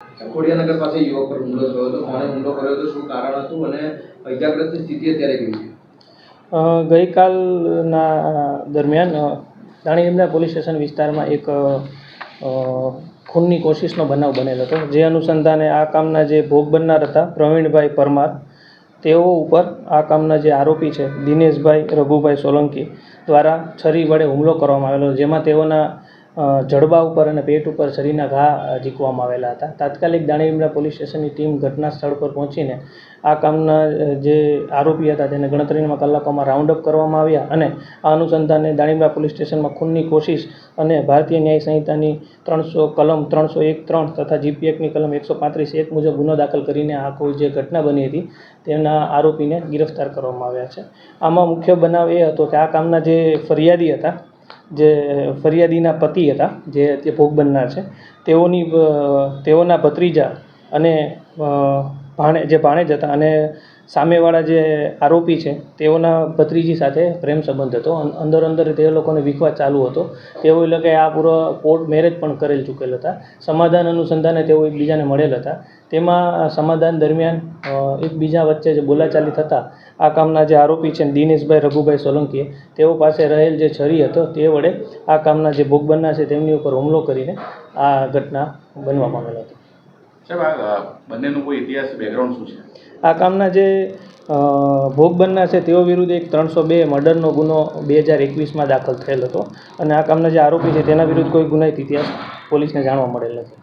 ખોડિયાનગર પાસે યુવક પર હુમલો થયો હતો. કોણે હુમલો કર્યો હતો, શું કારણ હતું અને ઇજાગ્રસ્તની સ્થિતિ અત્યારે કેવી છે? ગઈકાલના દરમિયાન દાણીલીમડા પોલીસ સ્ટેશન વિસ્તારમાં એક ખૂનની કોશિશનો બનાવ બનેલો હતો. જે અનુસંધાને આ કામના જે ભોગ બનનાર હતા પ્રવીણભાઈ પરમાર, તેઓ ઉપર આ કામના જે આરોપી છે દિનેશભાઈ રઘુભાઈ સોલંકી દ્વારા છરી વડે હુમલો કરવામાં આવેલો, જેમાં તેઓના જડબા ઉપર અને પેટ ઉપર છરીના ઘા ઝીંકવામાં આવેલા હતા. તાત્કાલિક દાણીલીમડા પોલીસ સ્ટેશનની ટીમ ઘટના સ્થળ પર પહોંચીને આ કામના જે આરોપી હતા તેને ગણતરીના કલાકોમાં રાઉન્ડ અપ કરવામાં આવ્યા અને આ અનુસંધાને દાણીલીમડા પોલીસ સ્ટેશનમાં ખૂનની કોશિશ અને ભારતીય ન્યાય સંહિતાની કલમ 301(3) તથા જીપી એક્ટની કલમ 135(1) મુજબ ગુનો દાખલ કરીને આ કોઈ જે ઘટના બની હતી તેના આરોપીને ગિરફ્તાર કરવામાં આવ્યા છે. આમાં મુખ્ય બનાવ એ હતો કે આ કામના જે ફરિયાદી હતા, જે ફરિયાદીના પતિ હતા, જે ભોગ બનનાર છે, તેઓના ભત્રીજા અને ભાણેજ હતા અને સામેવાળા જે આરોપી છે તેઓના ભત્રીજી સાથે પ્રેમ સંબંધ હતો. અંદર તે લોકોને વિખવાદ ચાલુ હતો. તેઓ લોકો આ પૂરો કોર્ટ મેરેજ પણ કરેલ ચૂકેલ હતા. સમાધાન અનુસંધાને તેઓ એકબીજાને મળેલ હતા. તેમાં સમાધાન દરમિયાન એકબીજા વચ્ચે જે બોલાચાલી થતાં આ કામના જે આરોપી છે દિનેશભાઈ રઘુભાઈ સોલંકી, તેઓ પાસે રહેલ જે છરી હતો તે વડે આ કામના જે ભોગ બનનાર છે તેમની ઉપર હુમલો કરીને આ ઘટના બનવા પામેલ હતી. સાહેબ, આ બંનેનો કોઈ ઇતિહાસ બેકગ્રાઉન્ડ શું છે? આ કામના જે ભોગ બનનાર છે તેઓ વિરુદ્ધ એક 302 મર્ડરનો ગુનો 2021માં દાખલ થયેલ હતો અને આ કામના જે આરોપી છે તેના વિરુદ્ધ કોઈ ગુનાહિત ઇતિહાસ પોલીસને જાણવા મળેલ નથી.